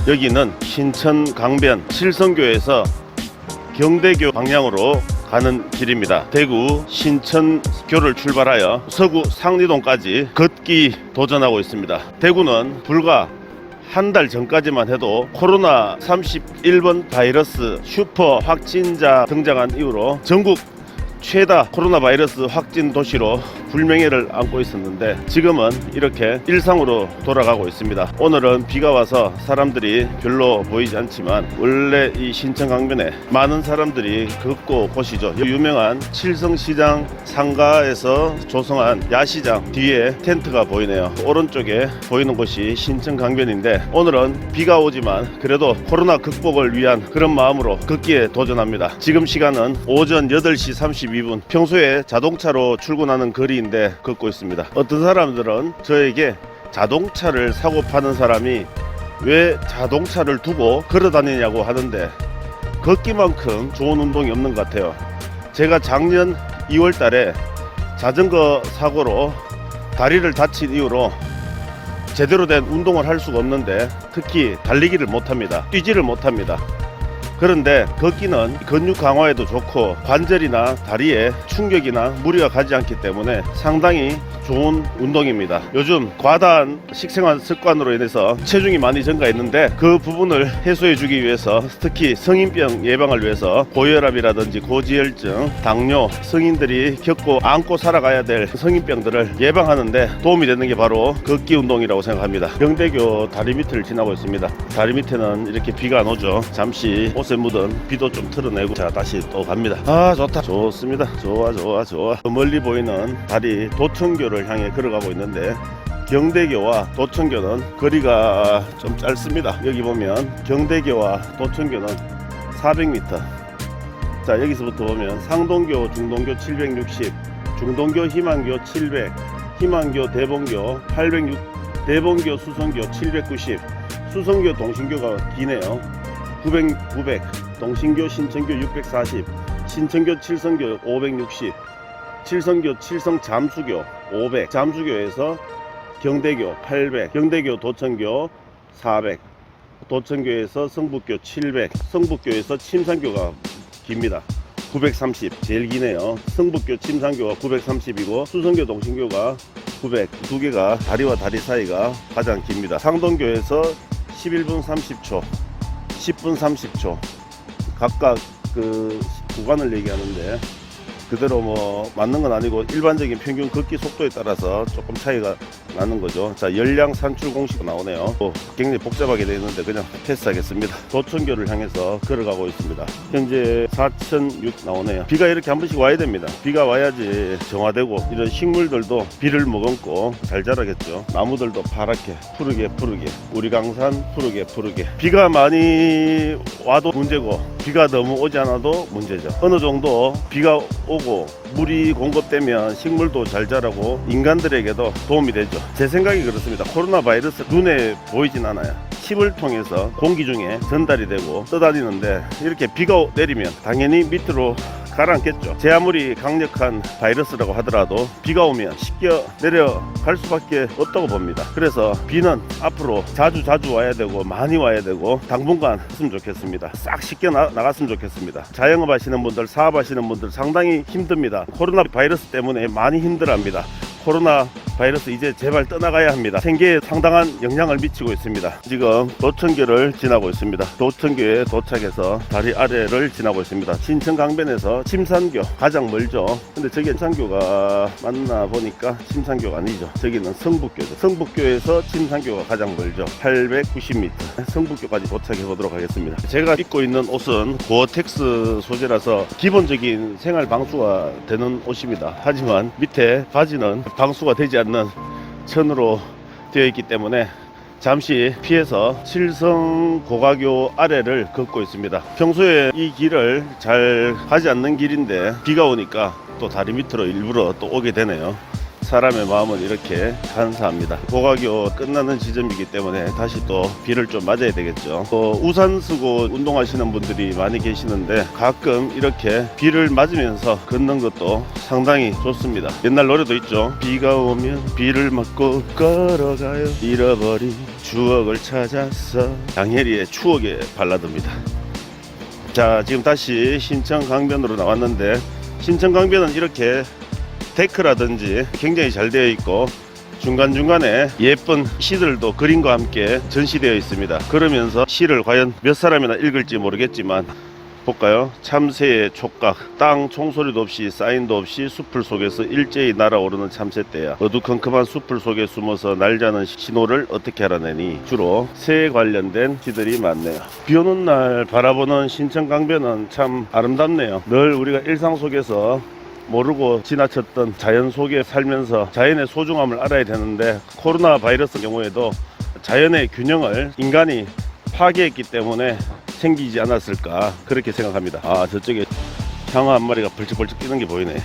여기는 신천 강변 칠성교에서 경대교 방향으로 가는 길입니다. 대구 신천교를 출발하여 서구 상리동까지 걷기 도전하고 있습니다. 대구는 불과 한 달 전까지만 해도 코로나 31번 바이러스 슈퍼 확진자 등장한 이후로 전국 최다 코로나 바이러스 확진 도시로 불명예를 안고 있었는데 지금은 이렇게 일상으로 돌아가고 있습니다. 오늘은 비가 와서 사람들이 별로 보이지 않지만 원래 이 신천 강변에 많은 사람들이 걷고 보시죠. 유명한 칠성시장 상가에서 조성한 야시장 뒤에 텐트가 보이네요. 오른쪽에 보이는 곳이 신천 강변인데 오늘은 비가 오지만 그래도 코로나 극복을 위한 그런 마음으로 걷기에 도전합니다. 지금 시간은 오전 8시 32분. 평소에 자동차로 출근하는 거리인데 걷고 있습니다. 어떤 사람들은 저에게 자동차를 사고 파는 사람이 왜 자동차를 두고 걸어 다니냐고 하는데 걷기만큼 좋은 운동이 없는 것 같아요. 제가 작년 2월 달에 자전거 사고로 다리를 다친 이후로 제대로 된 운동을 할 수가 없는데 특히 달리기를 못합니다. 뛰지를 못합니다. 그런데 걷기는 근육 강화에도 좋고 관절이나 다리에 충격이나 무리가 가지 않기 때문에 상당히 좋은 운동입니다. 요즘 과다한 식생활 습관으로 인해서 체중이 많이 증가했는데 그 부분을 해소해 주기 위해서 특히 성인병 예방을 위해서 고혈압이라든지 고지혈증, 당뇨, 성인들이 겪고 안고 살아가야 될 성인병들을 예방하는데 도움이 되는 게 바로 걷기 운동이라고 생각합니다. 경대교 다리 밑을 지나고 있습니다. 다리 밑에는 이렇게 비가 안 오죠. 잠시 옷에 묻은 비도 좀 털어내고 자 다시 또 갑니다. 아 좋다, 좋습니다. 좋아. 멀리 보이는 다리 도청교를 향해 걸어가고 있는데 경대교와 도청교는 거리가 좀 짧습니다. 여기 보면 경대교와 도청교는 400m. 자 여기서부터 보면 상동교, 중동교 760, 중동교 희망교 700, 희망교 대봉교 806, 대봉교 수성교 790, 수성교 동신교가 기네요. 900, 동신교 신천교 640, 신천교 칠성교 560, 칠성교 칠성 잠수교 500, 잠수교에서 경대교 800, 경대교 도청교 400, 도청교에서 성북교 700, 성북교에서 침산교가 깁니다. 930 제일 기네요. 성북교 침산교가 930이고 수성교 동신교가 900. 두 개가 다리와 다리 사이가 가장 깁니다. 상동교에서 11분 30초, 10분 30초 각각 그 구간을 얘기하는데 그대로 뭐 맞는 건 아니고 일반적인 평균 걷기 속도에 따라서 조금 차이가 나는 거죠. 자 열량 산출 공식 나오네요. 굉장히 복잡하게 되어 있는데 그냥 패스하겠습니다. 도청교를 향해서 걸어가고 있습니다. 현재 4006 나오네요. 비가 이렇게 한 번씩 와야 됩니다. 비가 와야지 정화되고 이런 식물들도 비를 머금고 잘 자라겠죠. 나무들도 파랗게 푸르게 우리 강산 푸르게 비가 많이 와도 문제고 비가 너무 오지 않아도 문제죠. 어느 정도 비가 오고 물이 공급되면 식물도 잘 자라고 인간들에게도 도움이 되죠. 제 생각이 그렇습니다. 코로나 바이러스 눈에 보이진 않아요. 칩을 통해서 공기 중에 전달이 되고 떠다니는데 이렇게 비가 내리면 당연히 밑으로 가라앉겠죠. 제 아무리 강력한 바이러스라고 하더라도 비가 오면 씻겨 내려갈 수밖에 없다고 봅니다. 그래서 비는 앞으로 자주 와야 되고 많이 와야 되고 당분간 했으면 좋겠습니다. 싹 씻겨 나갔으면 좋겠습니다. 자영업 하시는 분들, 사업하시는 분들 상당히 힘듭니다. 코로나 바이러스 때문에 많이 힘들어합니다. 코로나 바이러스 이제 제발 떠나가야 합니다. 생계에 상당한 영향을 미치고 있습니다. 지금 도청교를 지나고 있습니다. 도청교에 도착해서 다리 아래를 지나고 있습니다. 신천 강변에서 침산교 가장 멀죠. 근데 저기 침산교가 맞나 보니까 침산교가 아니죠. 저기는 성북교죠. 성북교에서 침산교가 가장 멀죠. 890m. 성북교까지 도착해 보도록 하겠습니다. 제가 입고 있는 옷은 고어텍스 소재라서 기본적인 생활 방수가 되는 옷입니다. 하지만 밑에 바지는 방수가 되지 않는 천으로 되어 있기 때문에 잠시 피해서 칠성 고가교 아래를 걷고 있습니다. 평소에 이 길을 잘 가지 않는 길인데 비가 오니까 또 다리 밑으로 일부러 또 오게 되네요. 사람의 마음은 이렇게 간사합니다. 고가교 끝나는 지점이기 때문에 다시 또 비를 좀 맞아야 되겠죠. 우산 쓰고 운동하시는 분들이 많이 계시는데 가끔 이렇게 비를 맞으면서 걷는 것도 상당히 좋습니다. 옛날 노래도 있죠. 비가 오면 비를 맞고 걸어가요. 잃어버린 추억을 찾아서. 장혜리의 추억의 발라드입니다. 자, 지금 다시 신천 강변으로 나왔는데, 신천 강변은 이렇게 데크라든지 굉장히 잘 되어 있고 중간중간에 예쁜 시들도 그림과 함께 전시되어 있습니다. 그러면서 시를 과연 몇 사람이나 읽을지 모르겠지만 볼까요? 참새의 촉각, 땅 총소리도 없이 사인도 없이 숲을 속에서 일제히 날아오르는 참새떼야. 어두컴컴한 숲을 속에 숨어서 날자는 신호를 어떻게 알아내니? 주로 새에 관련된 시들이 많네요. 비 오는 날 바라보는 신천 강변은 참 아름답네요. 늘 우리가 일상 속에서 모르고 지나쳤던 자연 속에 살면서 자연의 소중함을 알아야 되는데, 코로나 바이러스 경우에도 자연의 균형을 인간이 파괴했기 때문에 생기지 않았을까, 그렇게 생각합니다. 아, 저쪽에 향어 한 마리가 벌쩍벌쩍 뛰는 게 보이네.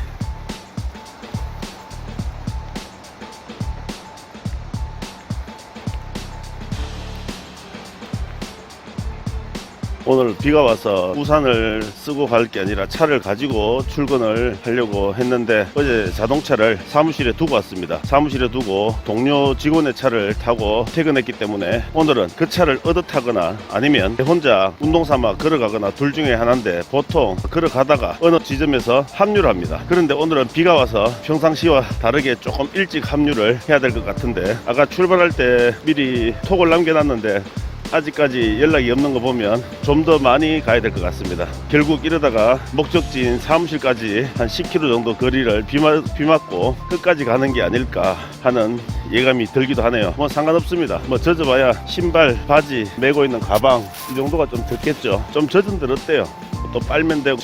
오늘 비가 와서 우산을 쓰고 갈 게 아니라 차를 가지고 출근을 하려고 했는데 어제 자동차를 사무실에 두고 왔습니다. 사무실에 두고 동료 직원의 차를 타고 퇴근했기 때문에 오늘은 그 차를 얻어 타거나 아니면 혼자 운동 삼아 걸어가거나 둘 중에 하나인데, 보통 걸어가다가 어느 지점에서 합류를 합니다. 그런데 오늘은 비가 와서 평상시와 다르게 조금 일찍 합류를 해야 될 것 같은데, 아까 출발할 때 미리 톡을 남겨놨는데 아직까지 연락이 없는 거 보면 좀 더 많이 가야 될 것 같습니다. 결국 이러다가 목적지인 사무실까지 한 10km 정도 거리를 비 맞고 끝까지 가는 게 아닐까 하는 예감이 들기도 하네요. 뭐 상관없습니다. 뭐 젖어봐야 신발, 바지, 메고 있는 가방 이 정도가 좀 젖겠죠. 좀 젖은 들 어때요? 또 빨면 되고.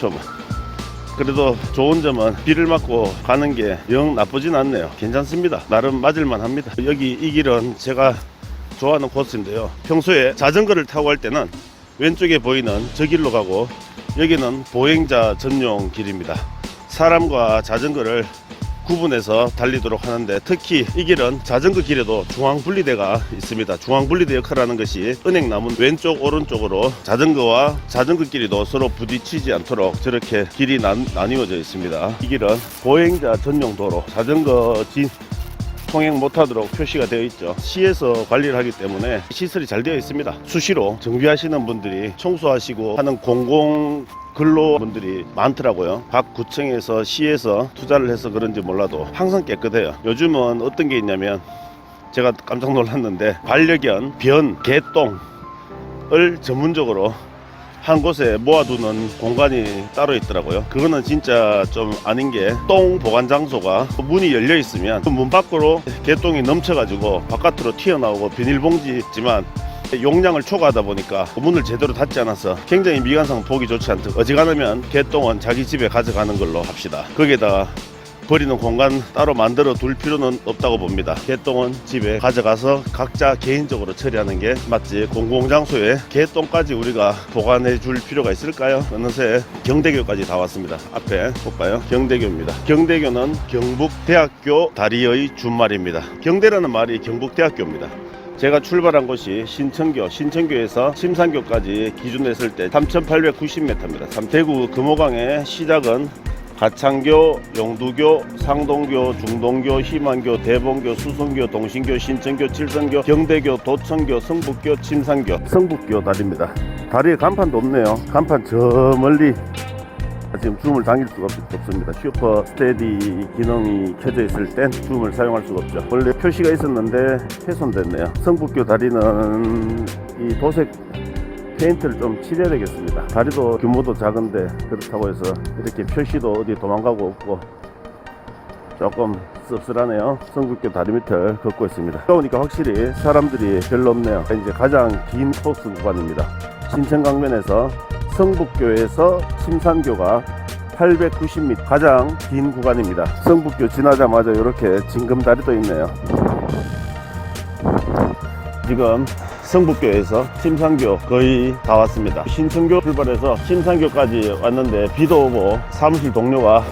그래도 좋은 점은 비를 맞고 가는 게 영 나쁘진 않네요. 괜찮습니다. 나름 맞을만 합니다. 여기 이 길은 제가 좋아하는 코스인데요. 평소에 자전거를 타고 갈 때는 왼쪽에 보이는 저 길로 가고, 여기는 보행자 전용 길입니다. 사람과 자전거를 구분해서 달리도록 하는데, 특히 이 길은 자전거 길에도 중앙분리대가 있습니다. 중앙분리대 역할을 하는 것이 은행나무 왼쪽 오른쪽으로 자전거와 자전거 길이도 서로 부딪히지 않도록 저렇게 길이 나뉘어져 있습니다. 이 길은 보행자 전용 도로, 자전거 통행 못하도록 표시가 되어 있죠. 시에서 관리를 하기 때문에 시설이 잘 되어 있습니다. 수시로 정비하시는 분들이 청소하시고 하는 공공 근로분들이 많더라고요. 각 구청에서 시에서 투자를 해서 그런지 몰라도 항상 깨끗해요. 요즘은 어떤 게 있냐면, 제가 깜짝 놀랐는데 반려견, 변, 개똥을 전문적으로 한 곳에 모아두는 공간이 따로 있더라고요. 그거는 진짜 좀 아닌 게, 똥 보관 장소가 문이 열려 있으면 그 문 밖으로 개똥이 넘쳐가지고 바깥으로 튀어나오고, 비닐봉지지만 용량을 초과하다 보니까 문을 제대로 닫지 않아서 굉장히 미관상 보기 좋지 않다. 어지간하면 개똥은 자기 집에 가져가는 걸로 합시다. 거기에다가 버리는 공간 따로 만들어 둘 필요는 없다고 봅니다. 개똥은 집에 가져가서 각자 개인적으로 처리하는 게 맞지, 공공장소에 개똥까지 우리가 보관해 줄 필요가 있을까요? 어느새 경대교까지 다 왔습니다. 앞에 볼까요? 경대교입니다. 경대교는 경북대학교 다리의 준말입니다. 경대라는 말이 경북대학교입니다. 제가 출발한 곳이 신천교에서 침산교까지 기준으로 했을 때 3890m입니다. 대구 금호강의 시작은 가창교, 용두교, 상동교, 중동교, 희망교, 대봉교, 수성교, 동신교, 신천교, 칠성교, 경대교, 도청교, 성북교, 침산교, 성북교 다리입니다. 다리에 간판도 없네요. 간판 저 멀리 지금 줌을 당길 수가 없습니다. 슈퍼 스테디 기능이 켜져 있을 땐 줌을 사용할 수가 없죠. 원래 표시가 있었는데 훼손됐네요. 성북교 다리는 이 도색 페인트를 좀 칠해야 되겠습니다. 다리도 규모도 작은데 그렇다고 해서 이렇게 표시도 어디 도망가고 없고 조금 씁쓸하네요. 성북교 다리 밑을 걷고 있습니다. 그러니까 확실히 사람들이 별로 없네요. 이제 가장 긴 코스 구간입니다. 신천강변에서 성북교에서 침산교가 890m, 가장 긴 구간입니다. 성북교 지나자마자 이렇게 징금다리도 있네요. 지금 성북교에서 침산교 거의 다 왔습니다. 신천교 출발해서 침산교까지 왔는데 비도 오고 사무실 동료가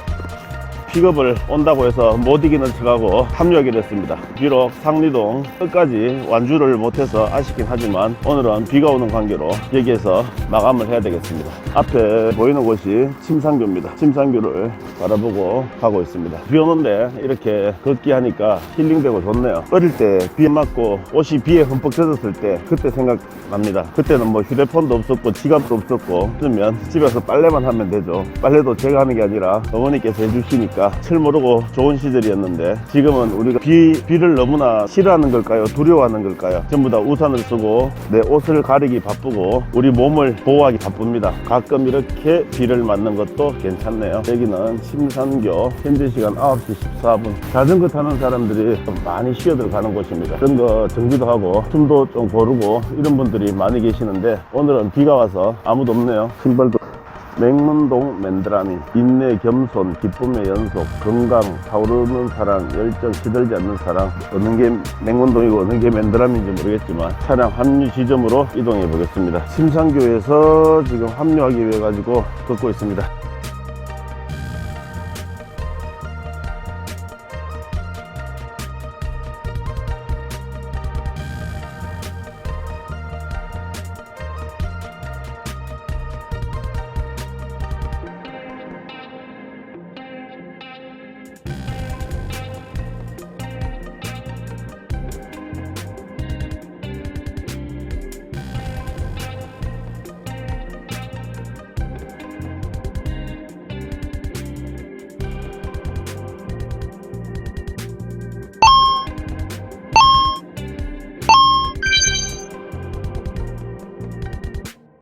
픽업을 온다고 해서 못 이기는 척하고 합류하게 됐습니다. 비록 상리동 끝까지 완주를 못해서 아쉽긴 하지만 오늘은 비가 오는 관계로 여기에서 마감을 해야 되겠습니다. 앞에 보이는 곳이 침상교입니다. 침상교를 바라보고 가고 있습니다. 비 오는데 이렇게 걷기 하니까 힐링되고 좋네요. 어릴 때 비 맞고 옷이 비에 흠뻑 젖었을 때 그때 생각납니다. 그때는 뭐 휴대폰도 없었고 지갑도 없었고 그러면 집에서 빨래만 하면 되죠. 빨래도 제가 하는 게 아니라 어머니께서 해주시니까 철 모르고 좋은 시절이었는데 지금은 우리가 비를 너무나 싫어하는 걸까요? 두려워하는 걸까요? 전부 다 우산을 쓰고 내 옷을 가리기 바쁘고 우리 몸을 보호하기 바쁩니다. 가끔 이렇게 비를 맞는 것도 괜찮네요. 여기는 침산교, 현재 시간 9시 14분. 자전거 타는 사람들이 좀 많이 쉬어들 가는 곳입니다. 자전거 정비도 하고 숨도 좀 고르고 이런 분들이 많이 계시는데 오늘은 비가 와서 아무도 없네요. 신발도 맹문동 맨드라미, 인내, 겸손, 기쁨의 연속, 건강, 타오르는 사랑, 열정, 시들지 않는 사랑. 어느 게 맹문동이고 어느 게 맨드라미인지 모르겠지만 차량 합류 지점으로 이동해 보겠습니다. 침상교에서 지금 합류하기 위해 가지고 걷고 있습니다.